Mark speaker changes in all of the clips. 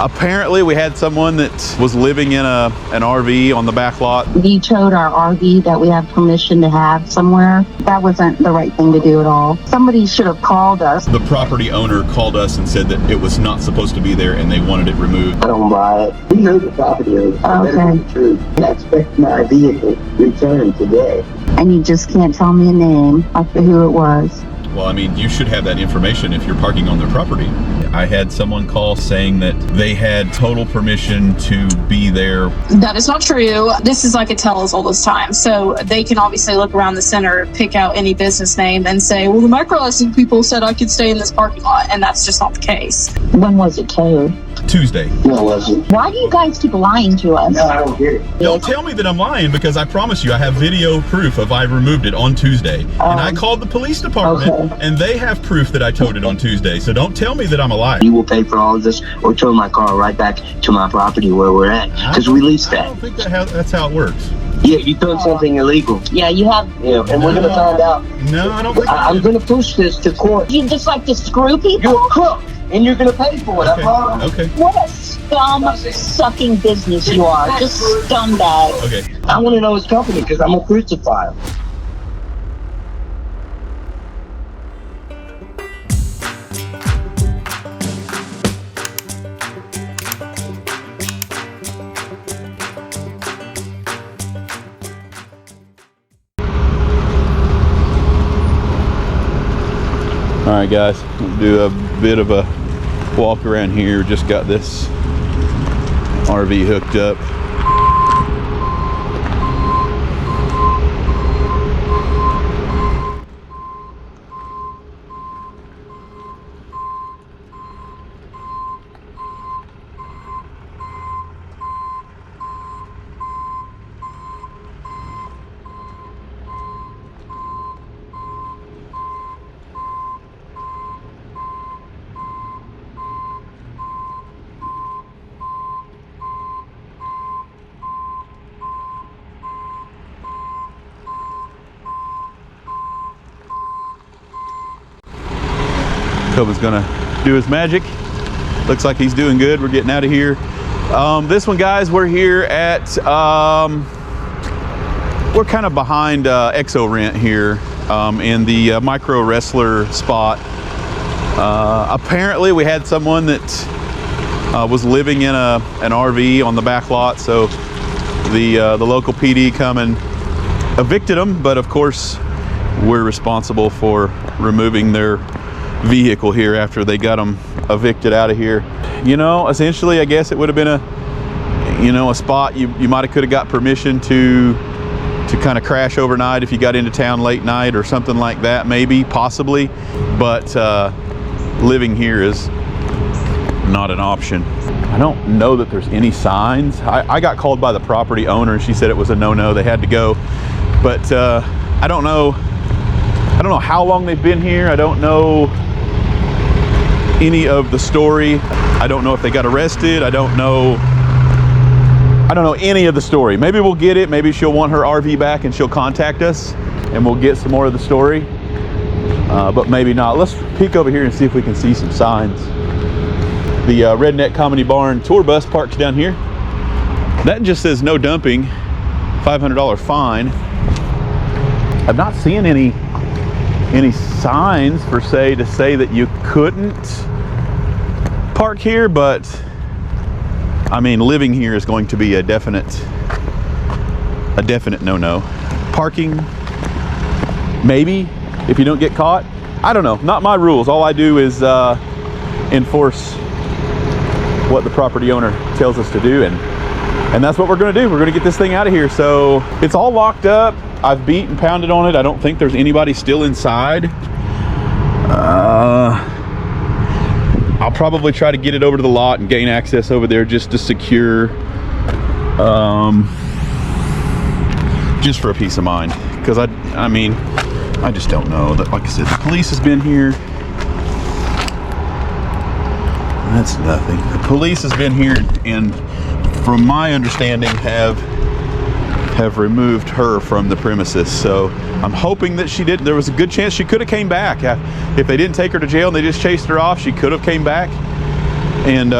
Speaker 1: Apparently we had someone that was living in an RV on the back lot.
Speaker 2: Vetoed our RV that we have permission to have somewhere. That wasn't the right thing to do at all. Somebody should have called us.
Speaker 1: The property owner called us and said that it was not supposed to be there and they wanted it removed.
Speaker 3: I don't buy it. We know the property owner.
Speaker 2: Okay.
Speaker 3: That's true. I expect my vehicle returned today.
Speaker 2: And you just can't tell me a name of who it was.
Speaker 1: Well, I mean, you should have that information if you're parking on their property. I had someone call saying that they had total permission to be there.
Speaker 4: That is not true. This is like a tell as old as time. So they can obviously look around the center, pick out any business name and say, well, the microlicensing people said I could stay in this parking lot. And that's just not the case.
Speaker 2: When was it towed?
Speaker 1: Tuesday.
Speaker 3: No, it wasn't.
Speaker 2: Why do you guys keep lying to us?
Speaker 3: No, I don't get it.
Speaker 1: Don't tell me that I'm lying, because I promise you I have video proof of I removed it on Tuesday. And I called the police department and they have proof that I towed it on Tuesday. So don't tell me that I'm a liar.
Speaker 3: You will pay for all of this or tow my car right back to my property where we're at, because we leased that.
Speaker 1: I don't think that's how it works.
Speaker 3: Yeah, you doing something illegal.
Speaker 2: Yeah, you have.
Speaker 3: Yeah, and we're going to find out.
Speaker 1: No, I don't think
Speaker 3: I'm going to push this to court.
Speaker 2: You just like to screw people?
Speaker 3: You're a crook, and you're going to pay for it. I promise.
Speaker 1: Okay.
Speaker 2: What a scum-sucking business you are. Just scumbag.
Speaker 1: Okay.
Speaker 3: I want to know his company because I'm going to crucify him.
Speaker 1: All right, guys, we'll do a bit of a walk around here. Just got this RV hooked up. Koba's gonna do his magic. Looks like he's doing good. We're getting out of here. This one, guys, we're here at, we're kind of behind Exo Rent here in the micro wrestler spot. Apparently we had someone that was living in an RV on the back lot, so the local PD come and evicted them, but of course we're responsible for removing their vehicle here after they got them evicted out of here. You know, essentially I guess it would have been a spot you might have could have got permission to kind of crash overnight if you got into town late night or something like that, maybe, possibly, but living here is not an option. I don't know that there's any signs. I got called by the property owner and she said it was a no-no, they had to go, but I don't know how long they've been here. I don't know any of the story. I don't know if they got arrested. I don't know any of the story. Maybe we'll get it. Maybe she'll want her RV back and she'll contact us and we'll get some more of the story, but maybe not. Let's peek over here and see if we can see some signs. The Redneck Comedy Barn tour bus parks down here. That just says no dumping, $500 fine. I'm not seeing any signs per se to say that you couldn't park here, but I mean, living here is going to be a definite no-no. Parking, maybe, if you don't get caught. I don't know, not my rules. All I do is enforce what the property owner tells us to do, and that's what we're gonna do. We're gonna get this thing out of here. So it's all locked up. I've beat and pounded on it. I don't think there's anybody still inside. I'll probably try to get it over to the lot and gain access over there just to secure, just for a peace of mind. Because I mean, I just don't know. That, like I said, the police has been here. That's nothing. The police has been here and from my understanding have removed her from the premises. So I'm hoping that she didn't. There was a good chance she could have came back. If they didn't take her to jail and they just chased her off, she could have came back. And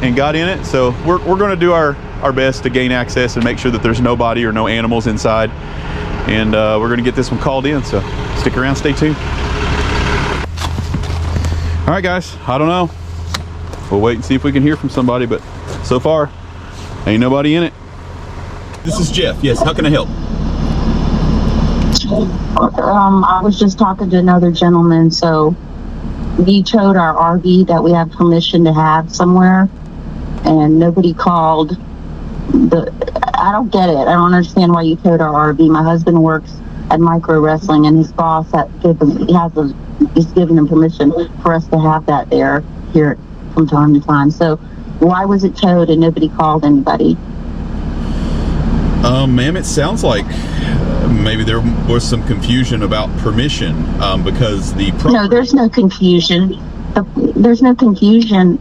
Speaker 1: and got in it. So we're going to do our best to gain access and make sure that there's nobody or no animals inside. And we're going to get this one called in. So stick around, stay tuned. All right, guys, I don't know. We'll wait and see if we can hear from somebody, but so far, ain't nobody in it. This is Jeff. Yes, how can I help?
Speaker 2: I was just talking to another gentleman. So we towed our RV that we have permission to have somewhere, and nobody called. I don't get it. I don't understand why you towed our RV. My husband works at micro wrestling, and his boss he's given him permission for us to have that here from time to time. So why was it towed and nobody called anybody?
Speaker 1: Ma'am, it sounds like maybe there was some confusion about permission because the property...
Speaker 2: No, there's no confusion. There's no confusion.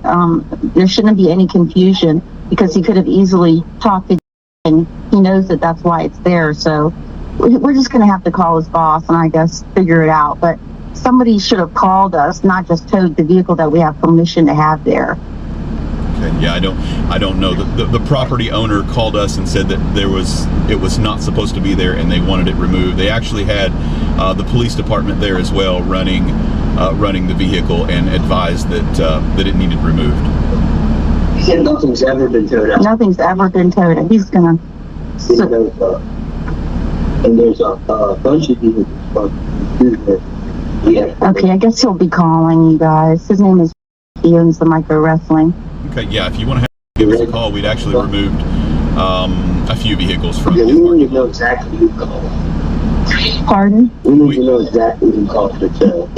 Speaker 2: There shouldn't be any confusion because he could have easily talked to, and he knows that that's why it's there. So we're just going to have to call his boss and I guess figure it out. But somebody should have called us, not just towed the vehicle that we have permission to have there.
Speaker 1: Okay, yeah, I don't know. The property owner called us and said that it was not supposed to be there and they wanted it removed. They actually had the police department there as well running the vehicle and advised that it needed removed.
Speaker 3: He said nothing's ever been towed out.
Speaker 2: Nothing's ever been towed out. He's gonna.
Speaker 3: And there's a bunch of vehicles. Yeah.
Speaker 2: Okay, I guess he'll be calling you guys. His name is. He owns the micro wrestling.
Speaker 1: Okay, yeah. If you want to give us a call, we'd actually removed a few vehicles from.
Speaker 3: Yeah, we need to know exactly who called.
Speaker 2: Pardon?
Speaker 3: We need to know exactly who called the tow.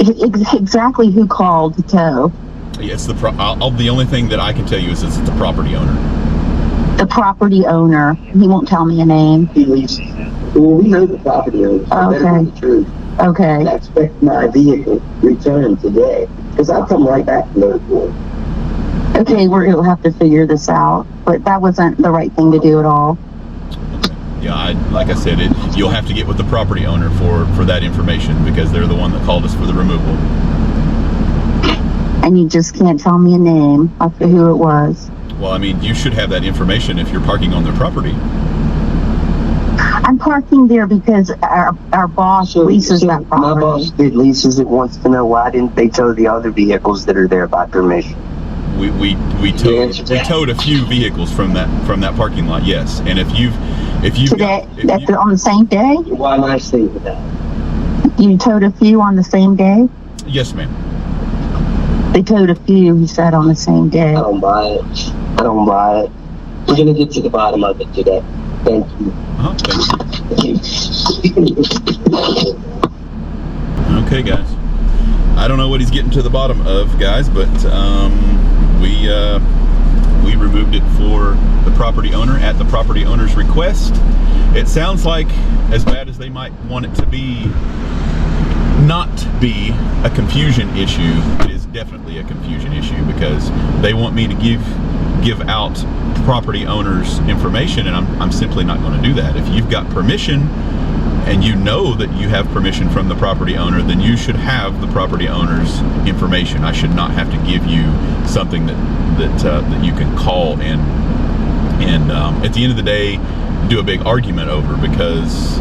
Speaker 2: Exactly who called the tow.
Speaker 1: Yeah, it's the only thing that I can tell you is it's the property owner.
Speaker 2: The property owner. He won't tell me a name.
Speaker 3: He leaves. Well, we know the property owner. So
Speaker 2: okay.
Speaker 3: Better be the truth.
Speaker 2: Okay.
Speaker 3: I expect my vehicle returned today because I'll come right back to the report.
Speaker 2: Okay, we'll have to figure this out, but that wasn't the right thing to do at all.
Speaker 1: Yeah, like I said, you'll have to get with the property owner for that information because they're the one that called us for the removal.
Speaker 2: And you just can't tell me a name of who it was.
Speaker 1: Well, I mean, you should have that information if you're parking on their property.
Speaker 2: I'm parking there because our boss leases that property.
Speaker 3: My boss did leases it, wants to know why didn't they tow the other vehicles that are there by permission?
Speaker 1: We towed a few vehicles from that parking lot, yes. And if you
Speaker 2: today on the same day?
Speaker 3: Why am I saying that?
Speaker 2: You towed a few on the same day?
Speaker 1: Yes, ma'am.
Speaker 2: They towed a few, he said, on the same day.
Speaker 3: I don't buy it. We're gonna get to the bottom of it today. Thank you.
Speaker 1: Thank you. Okay, guys. I don't know what he's getting to the bottom of, guys, but we removed it for the property owner at the property owner's request. It sounds like, as bad as they might want it to be, not be a confusion issue, it is definitely a confusion issue because they want me to give out property owners information, and I'm simply not going to do that. If you've got permission and you know that you have permission from the property owner, then you should have the property owner's information. I should not have to give you something that you can call and at the end of the day do a big argument over because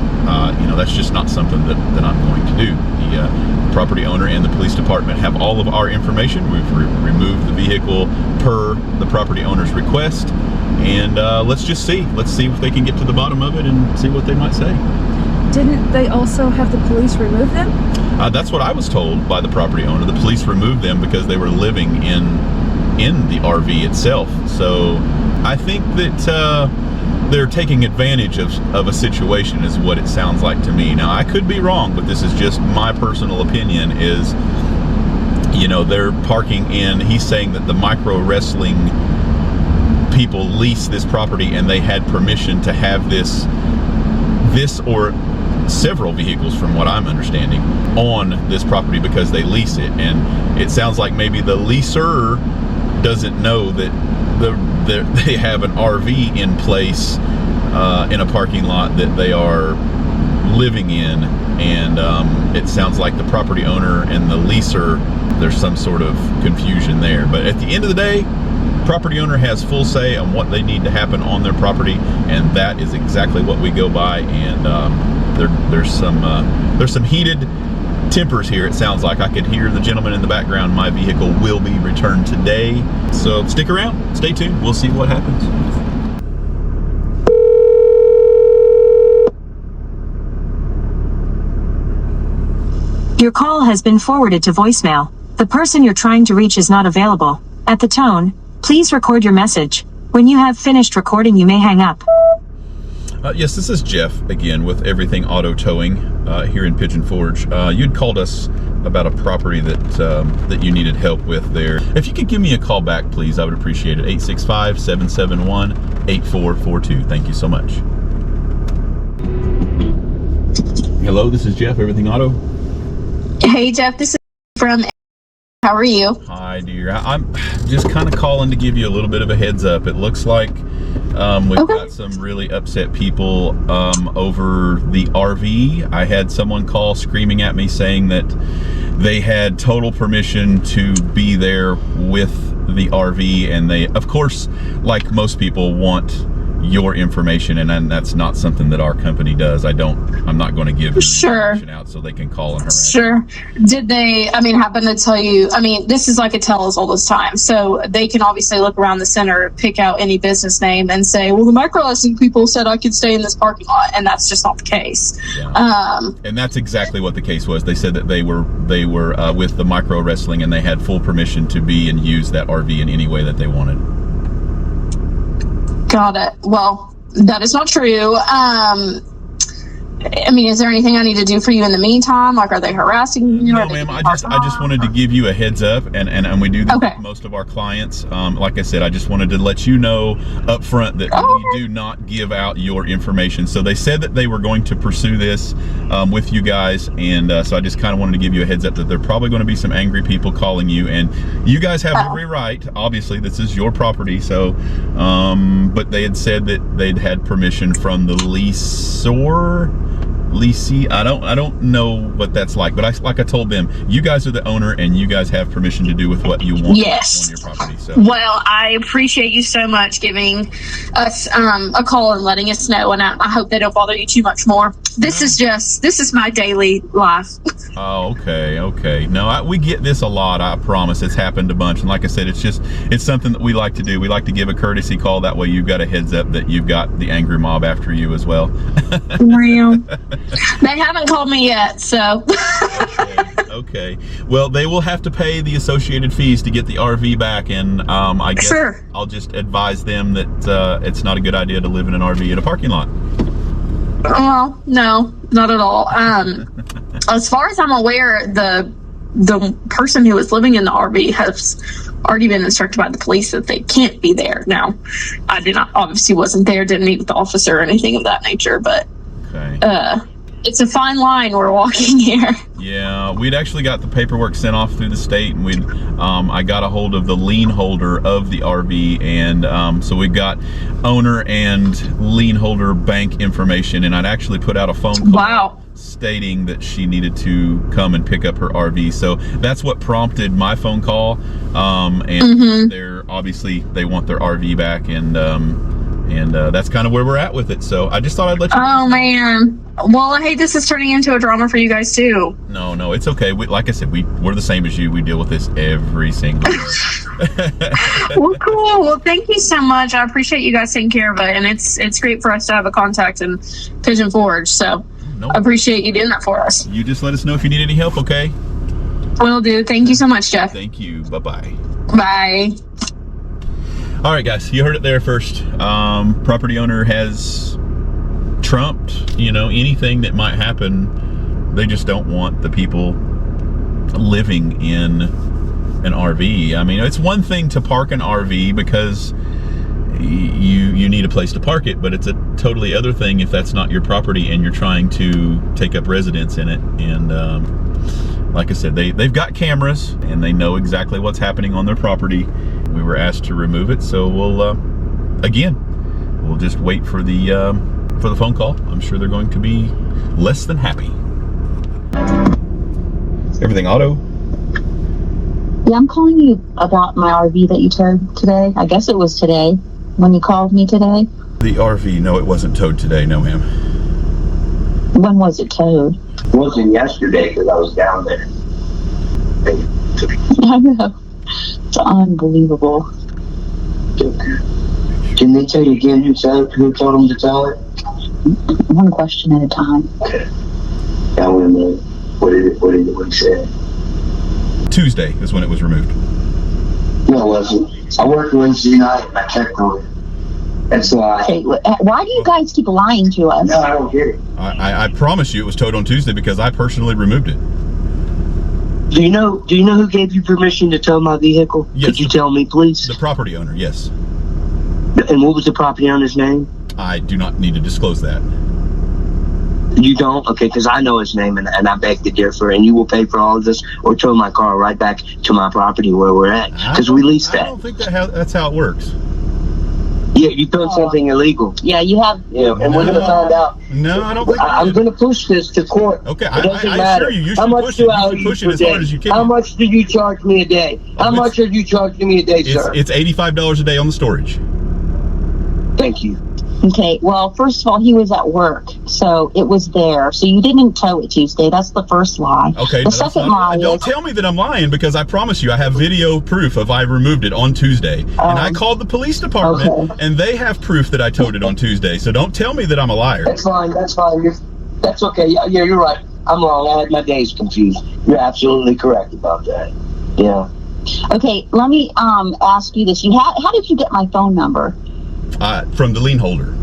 Speaker 1: that's just not something that I'm going to do. The property owner and the police department have all of our information. We've removed the vehicle per the property owner's request, and let's see if they can get to the bottom of it and see what they might say.
Speaker 5: Didn't they also have the police remove them?
Speaker 1: That's what I was told by the property owner. The police removed them because they were living in the RV itself. So I think that they're taking advantage of a situation is what it sounds like to me. Now, I could be wrong, but this is just my personal opinion is, they're parking in, he's saying that the micro wrestling people lease this property and they had permission to have this or several vehicles, from what I'm understanding, on this property because they lease it. And it sounds like maybe the leaser doesn't know that they have an RV in place in a parking lot that they are living in, and it sounds like the property owner and the leaser, there's some sort of confusion there. But at the end of the day, property owner has full say on what they need to happen on their property, and that is exactly what we go by. And there's some heated tempers here. It sounds like I could hear the gentleman in the background. My vehicle will be returned today, so stick around, stay tuned, we'll see what happens.
Speaker 6: Your call has been forwarded to voicemail. The person you're trying to reach is not available. At the tone, please record your message. When you have finished recording, you may hang up.
Speaker 1: Yes, this is Jeff again with Everything Auto Towing here in Pigeon Forge. You'd called us about a property that you needed help with there. If you could give me a call back, please, I would appreciate it. 865-771-8442. Thank you so much. Hello, this is Jeff, Everything Auto.
Speaker 4: Hey, Jeff, this is from. How are you?
Speaker 1: Hi, dear. I'm just kind of calling to give you a little bit of a heads up. It looks like we've got some really upset people over the RV. I had someone call screaming at me saying that they had total permission to be there with the RV, and they, of course, like most people, want your information, and that's not something that our company does. I'm not going to give information out so they can call and harass.
Speaker 4: Sure. Did they, happen to tell you, this is like a tell as old as time. So they can obviously look around the center, pick out any business name and say, well, the micro wrestling people said I could stay in this parking lot. And that's just not the case.
Speaker 1: Yeah. And that's exactly what the case was. They said that they were with the micro wrestling, and they had full permission to be and use that RV in any way that they wanted.
Speaker 4: Got it. Well, that is not true. Is there anything I need to do for you in the meantime? Like, are they harassing you?
Speaker 1: No, ma'am. I just wanted to give you a heads up, and we do this with most of our clients. Like I said, I just wanted to let you know up front that we do not give out your information. So they said that they were going to pursue this with you guys, and so I just kind of wanted to give you a heads up that there are probably going to be some angry people calling you, and you guys have every right. Obviously, this is your property. So, but they had said that they'd had permission from the leasee. I don't know what that's like, but like I told them, you guys are the owner, and you guys have permission to do with what you want on your property. So,
Speaker 4: well, I appreciate you so much giving us a call and letting us know, and I hope they don't bother you too much more. This is my daily life.
Speaker 1: Oh, okay. No, we get this a lot. I promise. It's happened a bunch, and like I said, it's something that we like to do. We like to give a courtesy call. That way, you've got a heads up that you've got the angry mob after you as well.
Speaker 4: Well, they haven't called me yet, so.
Speaker 1: Okay. Well, they will have to pay the associated fees to get the RV back, and I guess I'll just advise them that it's not a good idea to live in an RV in a parking lot.
Speaker 4: Well, no, not at all. As far as I'm aware, the person who was living in the RV has already been instructed by the police that they can't be there. Now, I obviously wasn't there, didn't meet with the officer or anything of that nature, but it's a fine line we're walking here.
Speaker 1: Yeah, we'd actually got the paperwork sent off through the state, and I got a hold of the lien holder of the RV, and so we've got owner and lien holder bank information, and I'd actually put out a phone call stating that she needed to come and pick up her RV. So that's what prompted my phone call, and they're obviously, they want their RV back, and that's kind of where we're at with it. So I just thought I'd let you know.
Speaker 4: Oh, man. Well, I hate this is turning into a drama for you guys, too.
Speaker 1: No, it's okay. Like I said, we're the same as you. We deal with this every single day.
Speaker 4: Well, cool. Well, thank you so much. I appreciate you guys taking care of it. And it's great for us to have a contact in Pigeon Forge. So I appreciate you doing that for us.
Speaker 1: You just let us know if you need any help, okay?
Speaker 4: Will do. Thank you so much, Jeff.
Speaker 1: Thank you. Bye-bye.
Speaker 4: Bye.
Speaker 1: All right, guys, you heard it there first. Property owner has trumped, anything that might happen. They just don't want the people living in an RV. I mean, it's one thing to park an RV because you need a place to park it, but it's a totally other thing if that's not your property and you're trying to take up residence in it. And like I said, they've got cameras and they know exactly what's happening on their property. We were asked to remove it, so we'll just wait for the phone call. I'm sure they're going to be less than happy. Everything Auto.
Speaker 2: Yeah, I'm calling you about my RV that you towed today. I guess it was today when you called me today.
Speaker 1: The RV, no, it wasn't towed today, no ma'am.
Speaker 2: When was it towed?
Speaker 3: It wasn't yesterday because I was down there.
Speaker 2: I know. It's unbelievable.
Speaker 3: Can they tell you again who told them to tell it?
Speaker 2: One question at a time.
Speaker 3: Okay. Now wait a minute. What did he say?
Speaker 1: Tuesday is when it was removed.
Speaker 3: No, it wasn't. I worked Wednesday night and I checked on it. That's why.
Speaker 2: Okay, why do you guys keep lying to us?
Speaker 3: No, I don't get it.
Speaker 1: I promise you it was towed on Tuesday because I personally removed it.
Speaker 3: Do you know who gave you permission to tow my vehicle?
Speaker 1: Yes.
Speaker 3: Could you tell me, please?
Speaker 1: The property owner, yes.
Speaker 3: And what was the property owner's name?
Speaker 1: I do not need to disclose that.
Speaker 3: You don't? Okay, because I know his name and I beg to differ. And you will pay for all of this or tow my car right back to my property where we're at. Because we leased that.
Speaker 1: I don't think that's how it works.
Speaker 3: Yeah, you done something illegal.
Speaker 2: Yeah, you have.
Speaker 3: Yeah, and we're going to find out.
Speaker 1: No, I don't think
Speaker 3: I'm going to push this to court.
Speaker 1: Okay,
Speaker 3: It doesn't
Speaker 1: I
Speaker 3: matter.
Speaker 1: assure you
Speaker 3: How
Speaker 1: should
Speaker 3: much
Speaker 1: push
Speaker 3: do
Speaker 1: it.
Speaker 3: I owe
Speaker 1: You should
Speaker 3: you
Speaker 1: push it
Speaker 3: per
Speaker 1: as
Speaker 3: day?
Speaker 1: hard as you can.
Speaker 3: How much do you charge me a day? How much are you charging me a day, sir?
Speaker 1: It's $85 a day on the storage.
Speaker 3: Thank you.
Speaker 2: Okay, well, first of all, he was at work, so it was there. So you didn't tow it Tuesday. That's the first lie.
Speaker 1: Okay,
Speaker 2: The second lie
Speaker 1: don't
Speaker 2: is,
Speaker 1: tell me that I'm lying because I promise you I have video proof of I removed it on Tuesday. And I called the police department
Speaker 2: okay.
Speaker 1: and they have proof that I towed it on Tuesday. So don't tell me that I'm a liar.
Speaker 3: That's fine. That's fine. That's okay. Yeah, you're right. I'm wrong. I had my days confused. You're absolutely correct about that. Yeah.
Speaker 2: okay, let me ask you this. How did you get my phone number?
Speaker 1: From the lien holder.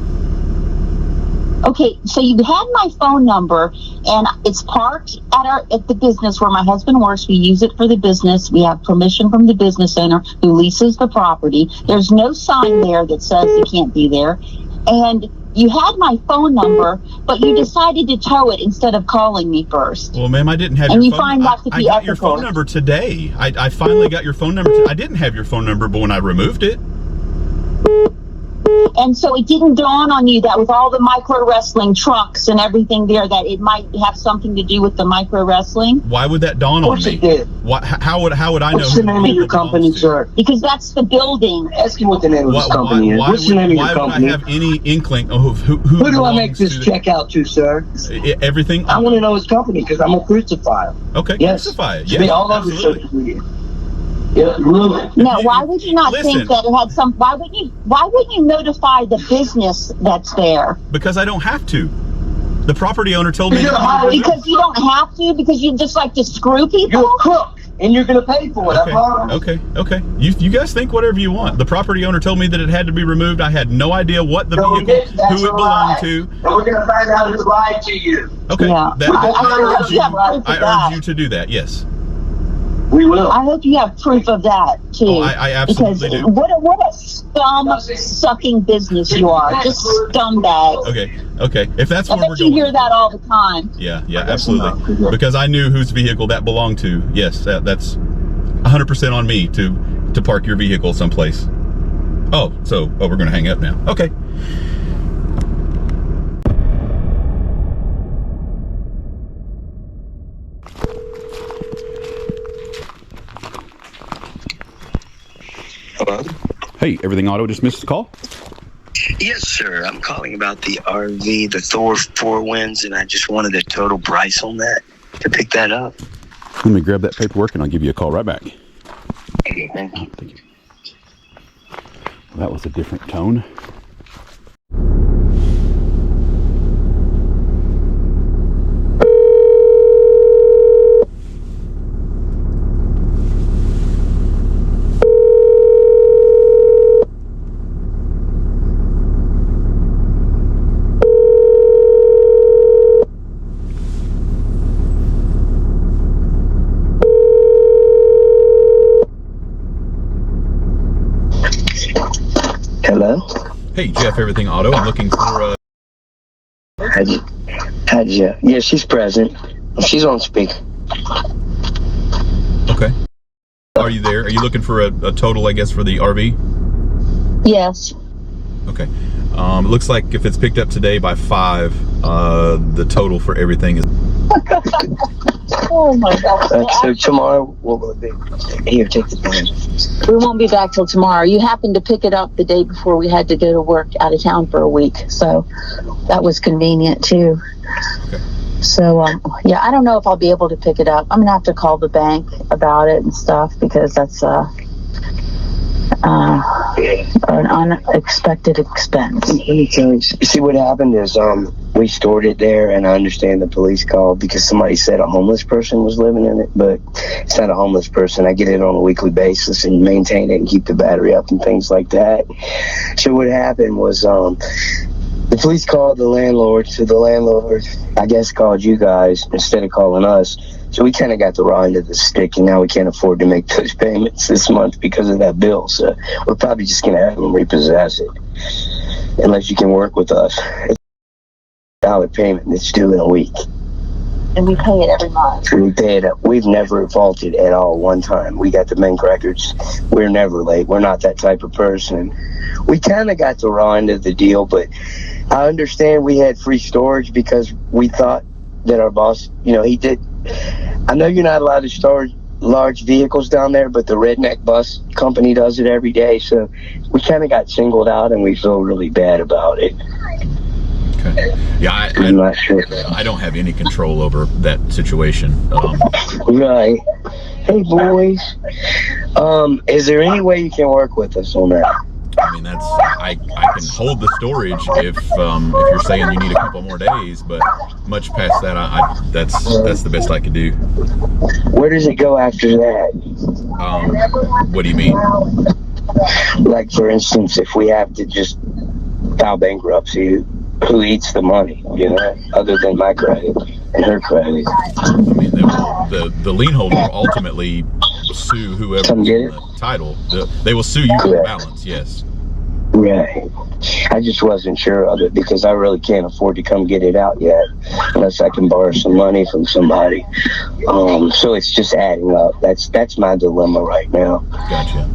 Speaker 2: Okay, so you had my phone number, and it's parked at the business where my husband works. We use it for the business. We have permission from the business owner who leases the property. There's no sign there that says it can't be there. And you had my phone number, but you decided to tow it instead of calling me first.
Speaker 1: Well, ma'am, I didn't have
Speaker 2: And
Speaker 1: your
Speaker 2: you
Speaker 1: phone
Speaker 2: find that to
Speaker 1: I
Speaker 2: be
Speaker 1: got your
Speaker 2: ethical.
Speaker 1: phone number today. I finally got your phone number. I didn't have your phone number, but when I removed it.
Speaker 2: And so it didn't dawn on you that with all the micro wrestling trucks and everything there, that it might have something to do with the micro wrestling?
Speaker 1: Why would that dawn
Speaker 3: Of
Speaker 1: on
Speaker 3: course
Speaker 1: me?
Speaker 3: it did.
Speaker 1: How would I know?
Speaker 3: What's
Speaker 1: who
Speaker 3: the name of your company,
Speaker 1: belongs to?
Speaker 3: sir?
Speaker 2: Because that's the building.
Speaker 3: Ask him what the name of his company is. What's the name of your company?
Speaker 1: Why would I have any inkling of who
Speaker 3: Who do I make
Speaker 1: belongs
Speaker 3: this
Speaker 1: to
Speaker 3: check out to, sir?
Speaker 1: Everything.
Speaker 3: I want to know his company because I'm a crucifier.
Speaker 1: Okay,
Speaker 3: Yes.
Speaker 1: crucify it.
Speaker 3: It's
Speaker 1: Yeah,
Speaker 3: been all over
Speaker 1: absolutely.
Speaker 3: social media. Yeah, ruined.
Speaker 2: No, why would you not
Speaker 1: Listen.
Speaker 2: think that it had some? Why wouldn't you notify the business that's there?
Speaker 1: Because I don't have to. The property owner told me.
Speaker 3: You're gonna hire me.
Speaker 2: Because you don't have to. Because you just like to screw people.
Speaker 3: You're a crook, and you're going to pay for it. I promise.
Speaker 1: Okay. You guys think whatever you want. The property owner told me that it had to be removed. I had no idea what the
Speaker 3: No,
Speaker 1: vehicle,
Speaker 3: that's
Speaker 1: who it
Speaker 3: a
Speaker 1: belonged
Speaker 3: lie.
Speaker 1: to.
Speaker 3: And we're going to find out who lied to you.
Speaker 1: Okay,
Speaker 2: Yeah. I hope you have proof of
Speaker 1: I
Speaker 2: that.
Speaker 1: urge you to do that. Yes.
Speaker 3: We will.
Speaker 2: I hope you have proof of that too.
Speaker 1: Oh, I absolutely
Speaker 2: because
Speaker 1: do.
Speaker 2: What a scum sucking business you are. Just scumbag.
Speaker 1: Okay. If that's
Speaker 2: I
Speaker 1: where we're
Speaker 2: bet you
Speaker 1: going.
Speaker 2: hear that all the time.
Speaker 1: Yeah, absolutely. Because I knew whose vehicle that belonged to. Yes, that's 100% on me to park your vehicle someplace. Oh, we're going to hang up now. Okay.
Speaker 7: Hello?
Speaker 1: Hey, Everything Auto just missed the call?
Speaker 7: Yes, sir. I'm calling about the RV, the Thor 4 Winds, and I just wanted a total price on that to pick that up.
Speaker 1: Let me grab that paperwork and I'll give you a call right back.
Speaker 7: Okay, thank you.
Speaker 1: Thank you. That was a different tone.
Speaker 7: Hello?
Speaker 1: Hey, Jeff, Everything Auto. I'm looking for
Speaker 7: How'd you? Yeah, she's present. She's on speaker.
Speaker 1: Okay. Are you there? Are you looking for a total, I guess, for the RV?
Speaker 2: Yes.
Speaker 1: Okay. It looks like if it's picked up today by 5, the total for everything is
Speaker 2: Oh my gosh.
Speaker 3: So tomorrow, what will it be? Here, take the pen.
Speaker 2: We won't be back till tomorrow. You happened to pick it up the day before we had to go to work out of town for a week. So that was convenient too.
Speaker 1: Okay.
Speaker 2: So, yeah, I don't know if I'll be able to pick it up. I'm going to have to call the bank about it and stuff because that's an unexpected expense.
Speaker 3: Let me tell you, see what happened is we stored it there, and I understand the police called because somebody said a homeless person was living in it, but it's not a homeless person. I get it on a weekly basis and maintain it and keep the battery up and things like that. So what happened was the police called the landlord, so the landlord, I guess, called you guys instead of calling us. So we kind of got the raw end of the stick, and now we can't afford to make those payments this month because of that bill. So we're probably just going to have them repossess it, unless you can work with us. It's $1 payment that's due in a week.
Speaker 2: And we pay it every month.
Speaker 3: We pay it up. We've never faulted at all one time. We got the bank records. We're never late. We're not that type of person. We kind of got the raw end of the deal, but I understand we had free storage because we thought that our boss, he did. I know you're not allowed to store large vehicles down there, but the Redneck Bus Company does it every day. So we kind of got singled out, and we feel really bad about it.
Speaker 1: Okay. Yeah,
Speaker 3: I'm not sure.
Speaker 1: I don't have any control over that situation.
Speaker 3: Right. Hey, boys. Is there any way you can work with us on that?
Speaker 1: I mean, I can hold the storage if you're saying you need a couple more days, but much past that, that's the best I could do.
Speaker 3: Where does it go after that?
Speaker 1: What do you mean?
Speaker 3: Like, for instance, if we have to just file bankruptcy, who eats the money, other than my credit and her credit?
Speaker 1: I mean, the lien holder will ultimately sue whoever owns the title. They will sue you for the balance, yes.
Speaker 3: Right. I just wasn't sure of it because I really can't afford to come get it out yet unless I can borrow some money from somebody. So it's just adding up. That's my dilemma right now.
Speaker 1: Gotcha.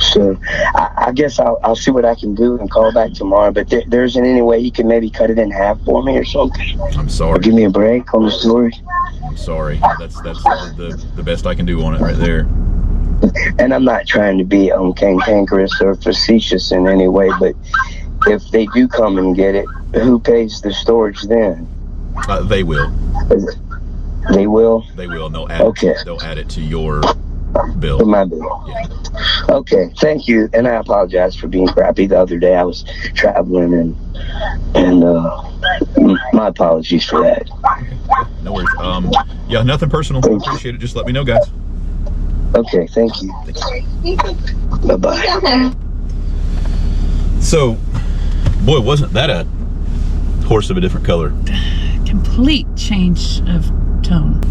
Speaker 3: So I guess I'll see what I can do and call back tomorrow. But there isn't any way you can maybe cut it in half for me or something.
Speaker 1: I'm sorry.
Speaker 3: Or give me a break on the story.
Speaker 1: I'm sorry. That's the best I can do on it right there.
Speaker 3: And I'm not trying to be cantankerous or facetious in any way, but if they do come and get it, who pays the storage then?
Speaker 1: They will.
Speaker 3: They will?
Speaker 1: They will, and they'll add it to your bill.
Speaker 3: To my bill.
Speaker 1: Yeah.
Speaker 3: Okay, thank you. And I apologize for being crappy the other day. I was traveling and my apologies for that.
Speaker 1: No worries. Yeah, nothing personal. Appreciate it. Just let me know, guys.
Speaker 3: Okay, thank you. Bye-bye.
Speaker 1: So, boy, wasn't that a horse of a different color?
Speaker 5: Complete change of tone.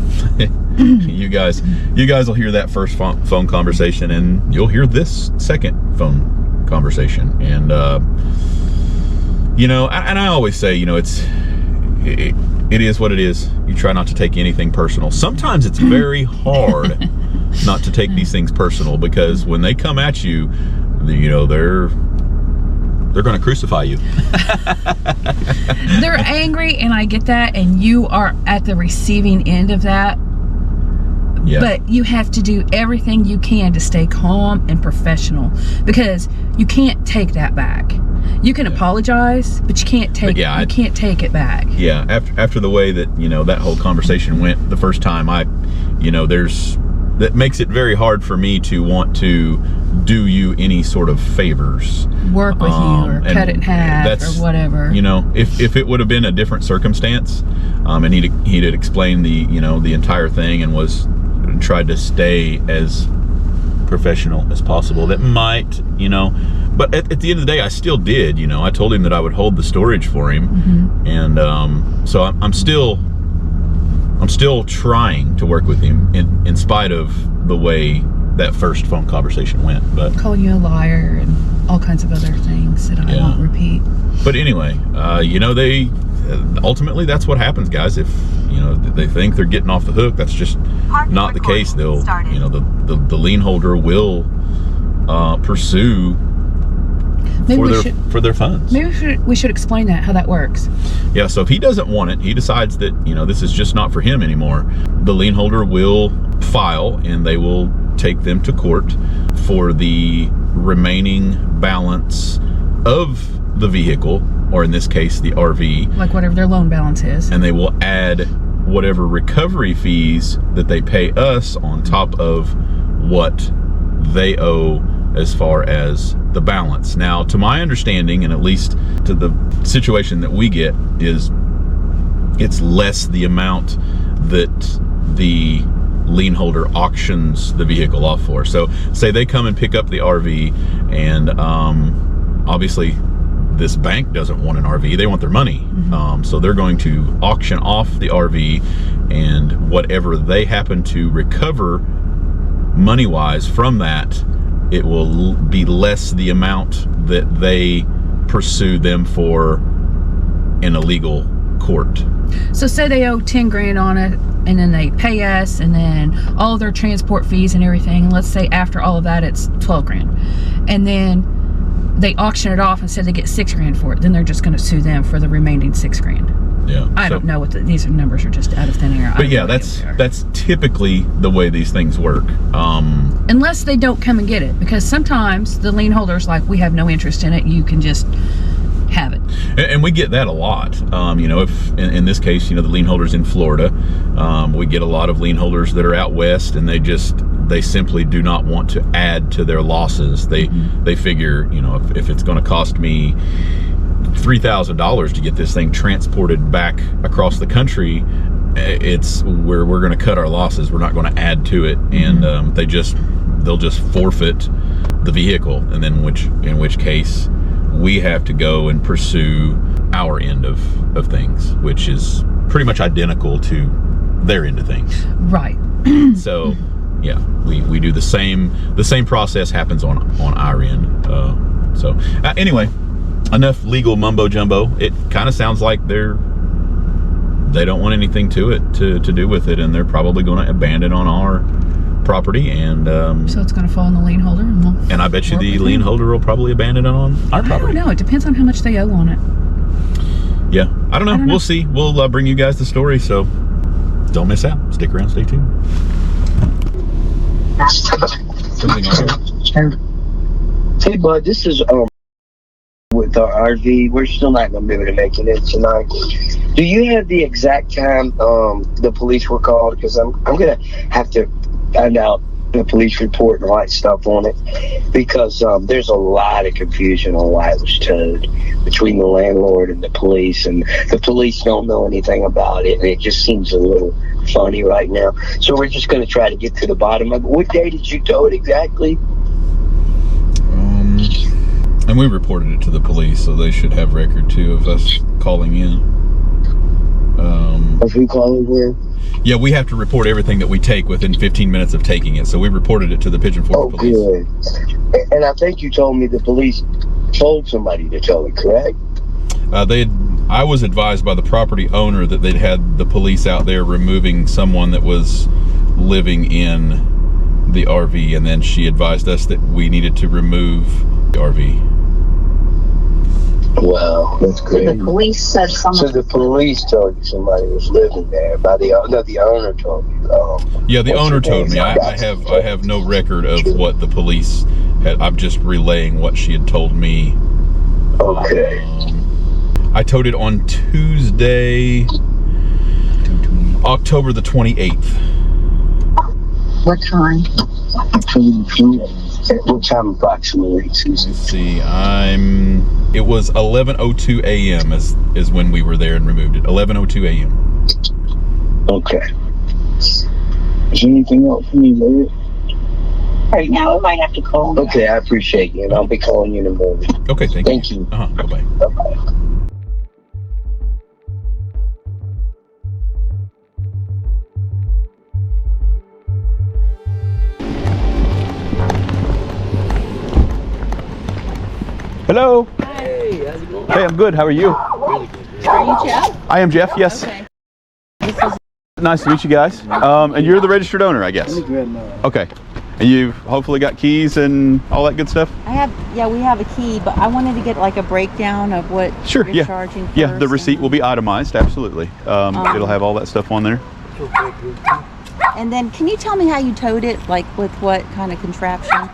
Speaker 1: You guys will hear that first phone conversation, and you'll hear this second phone conversation. And and I always say, it is what it is. You try not to take anything personal. Sometimes it's very hard not to take these things personal, because when they come at you, they're going to crucify you.
Speaker 5: They're angry, and I get that, and you are at the receiving end of that. Yeah. But you have to do everything you can to stay calm and professional, because you can't take that back. You can apologize, but you can't take you can't take it back.
Speaker 1: Yeah, after the way that that whole conversation went the first time, that makes it very hard for me to want to do you any sort of favors.
Speaker 5: Work with you or cut it in half or whatever.
Speaker 1: If it would have been a different circumstance, and he'd explained the entire thing and tried to stay as professional as possible, that might, but at the end of the day, I still did. I told him that I would hold the storage for him. Mm-hmm. And so I'm still trying to work with him in spite of the way that first phone conversation went. But
Speaker 5: call you a liar and all kinds of other things that I won't repeat.
Speaker 1: But anyway, they ultimately, that's what happens, guys. If they think they're getting off the hook, that's just not the case. They'll the lien holder will pursue for their funds.
Speaker 5: Maybe we should explain that, how that works.
Speaker 1: Yeah, so if he doesn't want it, he decides that, you know, this is just not for him anymore, the lien holder will file and they will take them to court for the remaining balance of the vehicle, or in this case, the RV.
Speaker 5: Like whatever their loan balance is.
Speaker 1: And they will add whatever recovery fees that they pay us on top of what they owe as far as the balance. Now, to my understanding, and at least to the situation that we get, is it's less the amount that the lien holder auctions the vehicle off for. So say they come and pick up the RV, and obviously this bank doesn't want an RV, they want their money.
Speaker 5: Mm-hmm.
Speaker 1: So they're going to auction off the RV, and whatever they happen to recover money-wise from that, it will be less the amount that they pursue them for in a legal court.
Speaker 5: So say they owe 10 grand on it, and then they pay us, and then all of their transport fees and everything. Let's say after all of that, it's 12 grand. And then they auction it off and say they get 6 grand for it. Then they're just going to sue them for the remaining 6 grand.
Speaker 1: Yeah.
Speaker 5: I don't know what these numbers are just out of thin air.
Speaker 1: But yeah, that's typically the way these things work.
Speaker 5: Unless they don't come and get it, because sometimes the lien holder's like, we have no interest in it. You can just have it.
Speaker 1: And we get that a lot. You know, if in this case, you know, the lien holder's in Florida, we get a lot of lien holders that are out west, and they simply do not want to add to their losses. They figure, you know, if it's going to cost me $3,000 to get this thing transported back across the country, it's we're going to cut our losses. We're not going to add to it, and they'll just forfeit the vehicle, and then in which case we have to go and pursue our end of things, which is pretty much identical to their end of things.
Speaker 5: Right.
Speaker 1: So yeah, we do the same process happens on our end. So anyway, enough legal mumbo jumbo. It kind of sounds like they don't want anything to do with it, and they're probably going to abandon on our property, and
Speaker 5: so it's going to fall on the lien holder,
Speaker 1: and I bet you the lien holder will probably abandon it on our property.
Speaker 5: I don't know. It depends on how much they owe on it.
Speaker 1: Yeah, I don't know. We'll see. We'll bring you guys the story, so don't miss out. Stick around, stay tuned. Something on
Speaker 3: Hey bud, this is with our RV. We're still not going to be able to make it in tonight. Do you have the exact time the police were called? Because I'm going to have to find out the police report and all that stuff on it, because there's a lot of confusion on why it was towed between the landlord and the police don't know anything about it, and it just seems a little funny right now. So we're just going to try to get to the bottom of it. What day did you tow it exactly?
Speaker 1: And we reported it to the police, so they should have record too of us calling in.
Speaker 3: Of who calling in?
Speaker 1: Yeah, we have to report everything that we take within 15 minutes of taking it. So we reported it to the Pigeon Forge police.
Speaker 3: Good. And I think you told me the police told somebody to tow it, correct?
Speaker 1: I was advised by the property owner that they'd had the police out there removing someone that was living in the RV, and then she advised us that we needed to remove the RV.
Speaker 3: Wow, that's great.
Speaker 2: The police said something.
Speaker 3: So the police told you somebody was living there. The owner told you.
Speaker 1: Yeah, the owner told me. I have no record of what the police had. I'm just relaying what she had told me.
Speaker 3: Okay.
Speaker 1: I towed it on Tuesday, October the 28th.
Speaker 2: What time?
Speaker 3: What time approximately?
Speaker 1: Let's see. It was 11:02 a.m. is when we were there and removed it. 11:02 a.m.
Speaker 3: Okay. Is there anything else for me, Larry?
Speaker 2: Right now, we might have to call.
Speaker 3: Okay, I appreciate you, and I'll be calling you in the morning.
Speaker 1: Okay, thank
Speaker 3: you.
Speaker 1: Bye-bye.
Speaker 3: Bye-bye.
Speaker 1: Hello.
Speaker 8: Hey, how's it going?
Speaker 1: Hey, I'm good. How are you?
Speaker 8: Really good.
Speaker 4: Are you Jeff?
Speaker 1: I am Jeff. Yes.
Speaker 4: Okay.
Speaker 1: Nice to meet you guys. And you're the registered owner, I guess.
Speaker 8: Let me grab my...
Speaker 1: Okay. And you've hopefully got keys and all that good stuff?
Speaker 9: I have, yeah, we have a key, but I wanted to get like a breakdown of what
Speaker 1: Sure,
Speaker 9: you're
Speaker 1: yeah.
Speaker 9: charging first.
Speaker 1: Yeah, the receipt will be itemized, absolutely. It'll have all that stuff on there.
Speaker 9: And then, can you tell me how you towed it? Like with what kind of contraption?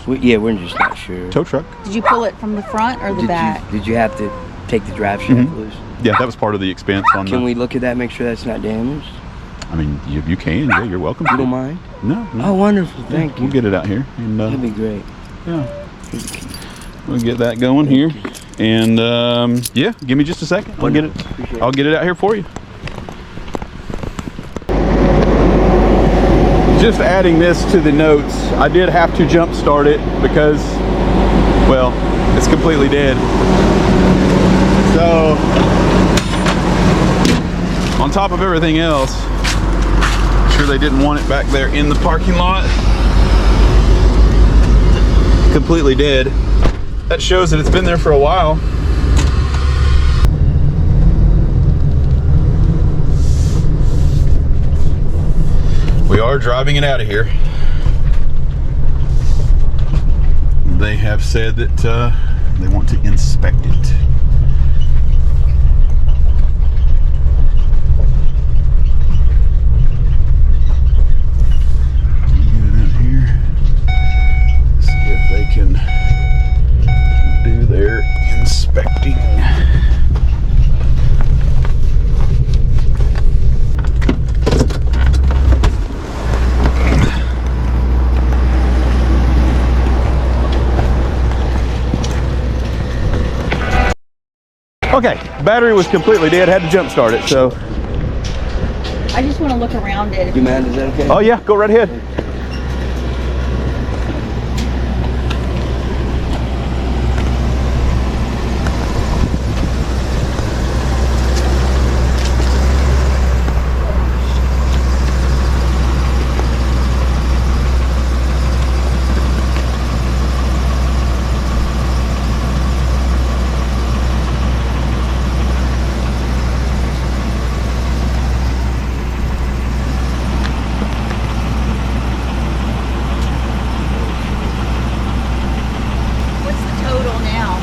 Speaker 8: We're just not sure.
Speaker 1: Tow truck.
Speaker 9: Did you pull it from the front or the back?
Speaker 8: Did you have to take the drive shaft loose?
Speaker 1: Yeah, that was part of the expense on
Speaker 8: Can we look at that, make sure that's not damaged?
Speaker 1: I mean, you can, yeah, you're welcome to.
Speaker 8: You don't mind?
Speaker 1: No.
Speaker 8: Oh, wonderful, thank you.
Speaker 1: We'll get it out here. And,
Speaker 8: That'd be great.
Speaker 1: Yeah. We'll get that going here. And yeah, give me just a second. I'll get it out here for you. Just adding this to the notes, I did have to jump start it because, well, it's completely dead. So, on top of everything else, I'm sure they didn't want it back there in the parking lot. Completely dead. That shows that it's been there for a while. We are driving it out of here. They have said that they want to inspect it. Get it out here. See if they can do their inspecting. Okay, battery was completely dead, had to jump start it, so.
Speaker 9: I just want to look around it.
Speaker 8: You mind, is that okay?
Speaker 1: Oh yeah, go right ahead.
Speaker 9: What's the total now?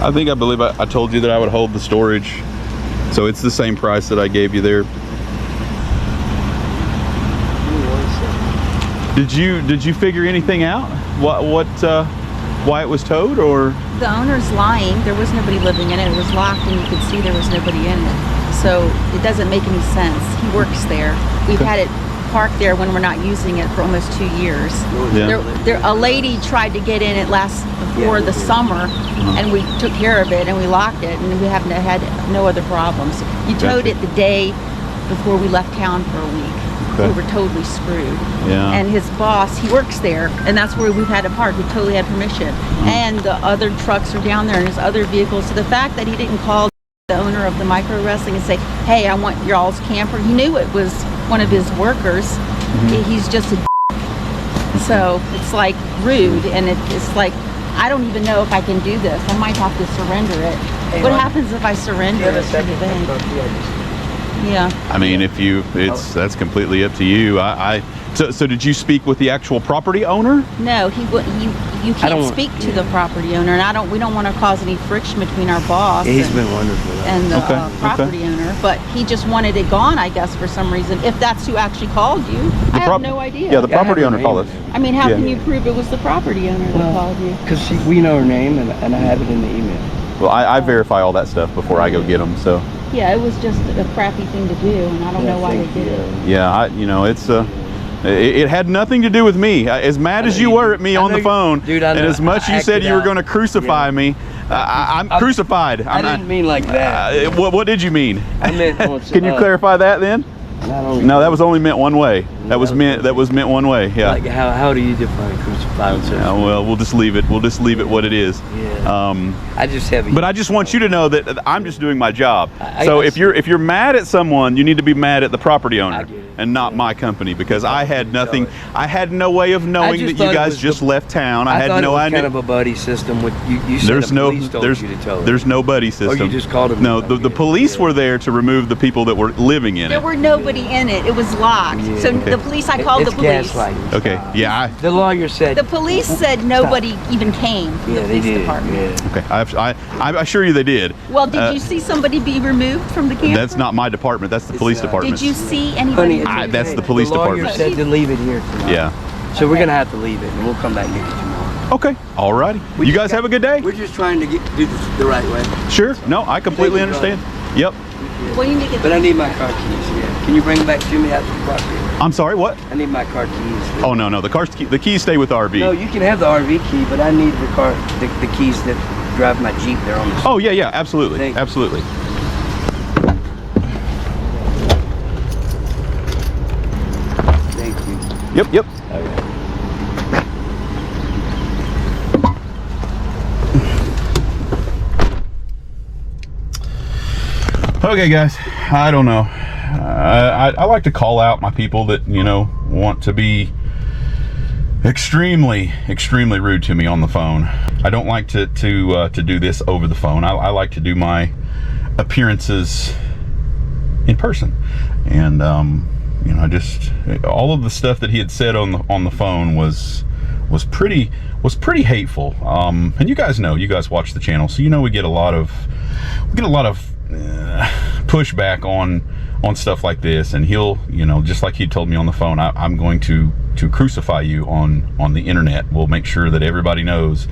Speaker 1: I believe I told you that I would hold the storage. So it's the same price that I gave you there. Did you figure anything out? Why it was towed, or?
Speaker 9: The owner's lying. There was nobody living in it. It was locked and you could see there was nobody in it. So it doesn't make any sense. He works there. We've had it parked there when we're not using it for almost 2 years.
Speaker 1: Yeah.
Speaker 9: A lady tried to get in it before the summer, and we took care of it and we locked it, and we haven't had no other problems. You towed it the day before we left town for a week.
Speaker 1: Okay.
Speaker 9: We were totally screwed.
Speaker 1: Yeah.
Speaker 9: And his boss, he works there, and that's where we've had it parked. We totally had permission. And the other trucks are down there and his other vehicles. So the fact that he didn't call the owner of the micro wrestling and say, hey, I want y'all's camper. He knew it was one of his workers. He's just a so it's like rude, and it's like, I don't even know if I can do this. I might have to surrender it. What happens if I surrender it to the bank? Yeah.
Speaker 1: I mean, that's completely up to you. So did you speak with the actual property owner?
Speaker 9: No, you can't speak to the property owner, and we don't want to cause any friction between our boss
Speaker 8: He's been wonderful.
Speaker 9: and the property owner. But he just wanted it gone, I guess, for some reason. If that's who actually called you, I have no idea.
Speaker 1: Yeah, the property owner called us.
Speaker 9: I mean, how can you prove it was the property owner that called you?
Speaker 8: Because we know her name, and I have it in the email.
Speaker 1: Well, I verify all that stuff before I go get them. So.
Speaker 9: Yeah, it was just a crappy thing to do, and I don't know why they did it.
Speaker 1: Yeah, it's it had nothing to do with me. As mad as you were at me on the phone,
Speaker 8: dude,
Speaker 1: and as much you said you were going to crucify me, I'm crucified.
Speaker 8: I didn't mean like that.
Speaker 1: What did you mean?
Speaker 8: I meant.
Speaker 1: Can you clarify that then? No, that was only meant one way. That was meant one way. Yeah.
Speaker 8: Like how do you define crucified?
Speaker 1: Well, we'll just leave it. We'll just leave it what it is.
Speaker 8: Yeah. I just have.
Speaker 1: But I just want you to know that I'm just doing my job. So if you're mad at someone, you need to be mad at the property owner.
Speaker 8: I get it.
Speaker 1: and not my company, because I had nothing. I had no way of knowing that you guys just left town. I had
Speaker 8: thought
Speaker 1: no
Speaker 8: it was
Speaker 1: idea.
Speaker 8: kind of a buddy system. With you said
Speaker 1: There's
Speaker 8: the
Speaker 1: no
Speaker 8: police told you to tell them.
Speaker 1: there's no buddy system.
Speaker 8: Or you just called them.
Speaker 1: No, the police were there to remove the people that were living in
Speaker 9: There
Speaker 1: it.
Speaker 9: were nobody in it. It was locked.
Speaker 8: Yeah.
Speaker 9: So
Speaker 1: Okay.
Speaker 9: the police, I called the
Speaker 8: It's
Speaker 9: police.
Speaker 8: gaslighting.
Speaker 1: Okay, yeah,
Speaker 8: The lawyer said.
Speaker 9: The police said nobody even came from the
Speaker 8: Yeah, they
Speaker 9: police
Speaker 8: did.
Speaker 9: department.
Speaker 8: Yeah.
Speaker 1: okay. I assure you they did.
Speaker 9: Well, did you see somebody be removed from the camper?
Speaker 1: That's not my department. That's the police department.
Speaker 9: Did you see anybody?
Speaker 8: Honey,
Speaker 1: that's the police
Speaker 8: lawyer
Speaker 1: department.
Speaker 8: said to leave it here tonight.
Speaker 1: Yeah.
Speaker 8: So we're gonna have to leave it, and we'll come back and get it tomorrow.
Speaker 1: Okay. Alrighty. You guys have a good day.
Speaker 8: We're just trying to do this the right way.
Speaker 1: Sure. No, I completely understand. Yep.
Speaker 9: Well, you need to get
Speaker 8: But I need my car keys. Yeah. Can you bring them back to me after the property?
Speaker 1: I'm sorry. What?
Speaker 8: I need my car keys.
Speaker 1: Oh no, the keys stay with the RV.
Speaker 8: No, you can have the RV key, but I need the keys that drive my Jeep there on the.
Speaker 1: Oh yeah, absolutely,
Speaker 8: Thank you.
Speaker 1: absolutely.
Speaker 8: Thank you.
Speaker 1: Yep. Okay, guys. I don't know. I like to call out my people that want to be extremely rude to me on the phone. I don't like to do this over the phone. I like to do my appearances in person, and just all of the stuff that he had said on the phone was pretty hateful. And you guys watch the channel, so we get a lot of pushback on stuff like this, and he'll just like he told me on the phone, I'm going to crucify you on the internet. We'll make sure that everybody knows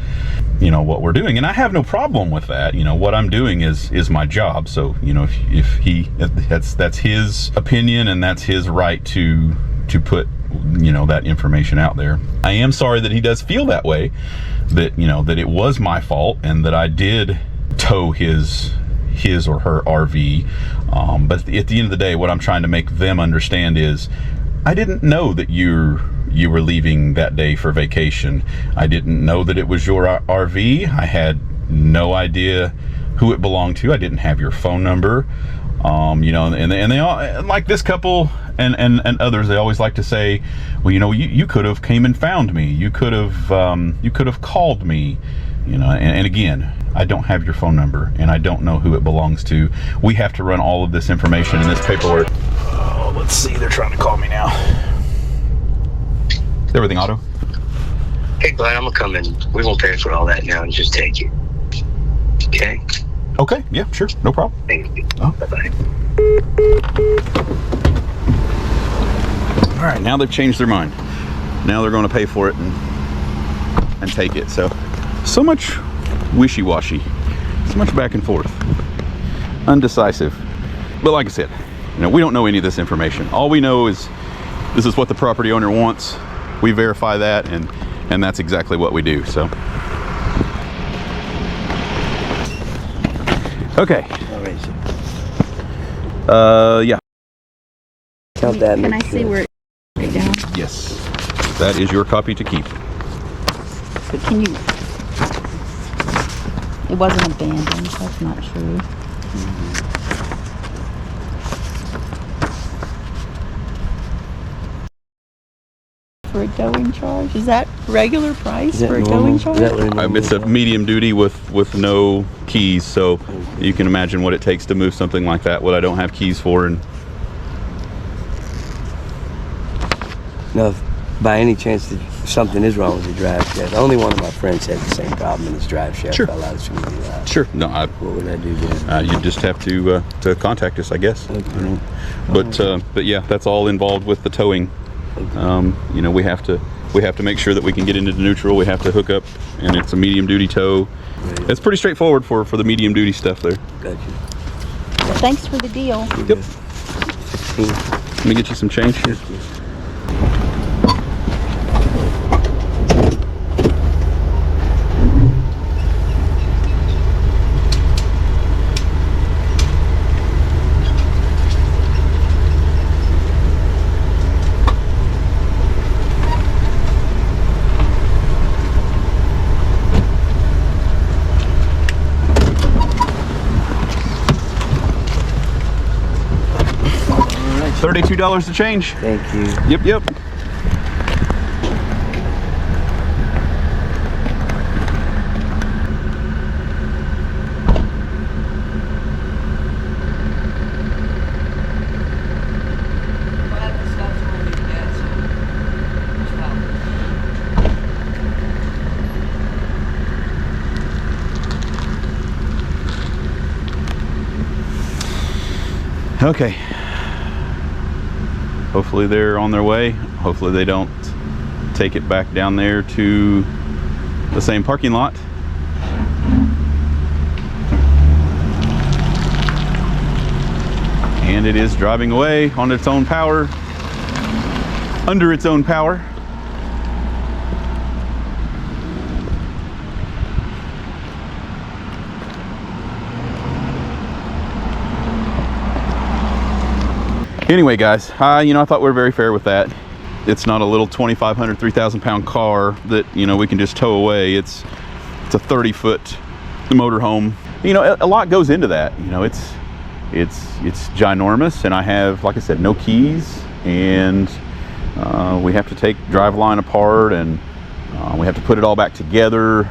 Speaker 1: what we're doing, and I have no problem with that. What I'm doing is my job. So if he that's his opinion, and that's his right to put that information out there. I am sorry that he does feel that way, that that it was my fault and that I did tow his or her RV, but at the end of the day, what I'm trying to make them understand is I didn't know that you were leaving that day for vacation. I didn't know that it was your RV. I had no idea who it belonged to. I didn't have your phone number. And they all, like this couple and others, they always like to say, well, you could have came and found me. You could have called me. And again, I don't have your phone number, and I don't know who it belongs to. We have to run all of this information in this paperwork. Oh, let's see, they're trying to call me now. Is everything auto?
Speaker 7: Hey, Glenn, I'm gonna come in. We won't pay for all that now and just take it. Okay?
Speaker 1: Okay, yeah, sure, no problem.
Speaker 7: Thank you.
Speaker 1: Oh.
Speaker 7: Bye-bye.
Speaker 1: All right, now they've changed their mind. Now they're going to pay for it and take it. So much wishy-washy, so much back and forth, undecisive. But like I said, we don't know any of this information. All we know is this is what the property owner wants. We verify that, and that's exactly what we do. So, okay. Yeah.
Speaker 8: Count that.
Speaker 9: Can I see where it down?
Speaker 1: Yes, that is your copy to keep.
Speaker 9: But can you? It wasn't abandoned. That's not true. For a towing charge, is that regular price for a towing charge?
Speaker 1: It's a medium duty with no keys, so you can imagine what it takes to move something like that, what I don't have keys for. And
Speaker 8: Now, if by any chance that something is wrong with the drive shaft, only one of my friends had the same problem, and his drive shaft fell out as soon as he left.
Speaker 1: sure, no,
Speaker 8: What would I do then?
Speaker 1: you just have to contact us, I guess.
Speaker 8: Okay.
Speaker 1: But yeah, that's all involved with the towing. We have to make sure that we can get into neutral. We have to hook up, and it's a medium duty tow.
Speaker 8: Right.
Speaker 1: It's pretty straightforward for the medium duty stuff there.
Speaker 8: Gotcha.
Speaker 9: Well, thanks for the deal.
Speaker 1: Yep.
Speaker 8: 16.
Speaker 1: Let me get you some change here. $32 to change.
Speaker 8: Thank you.
Speaker 1: Yep. Okay. Hopefully they're on their way. Hopefully they don't take it back down there to the same parking lot. And it is driving away on its own power, under its own power. Anyway, guys, I thought we were very fair with that. It's not a little 2,500, 3,000 pound car that, we can just tow away. It's a 30-foot motorhome. A lot goes into that. It's ginormous, and I have, like I said, no keys, and we have to take driveline apart, and we have to put it all back together.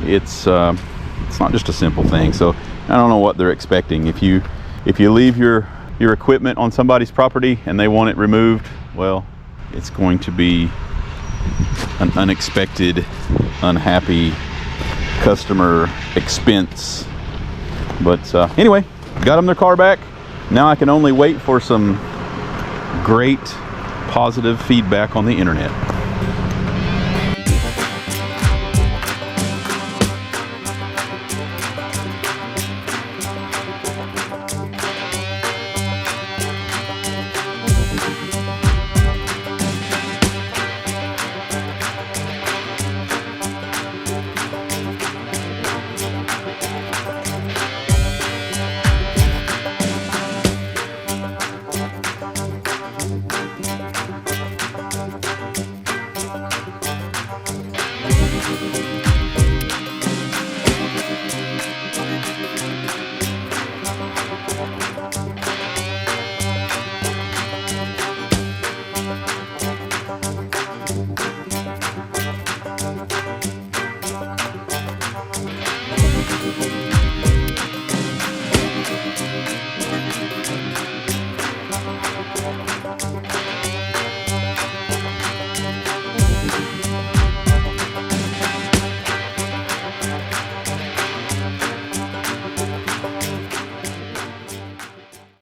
Speaker 1: It's not just a simple thing. So I don't know what they're expecting. If you leave your equipment on somebody's property and they want it removed, well, it's going to be an unexpected, unhappy customer expense. But anyway, got them their car back. Now I can only wait for some great positive feedback on the internet.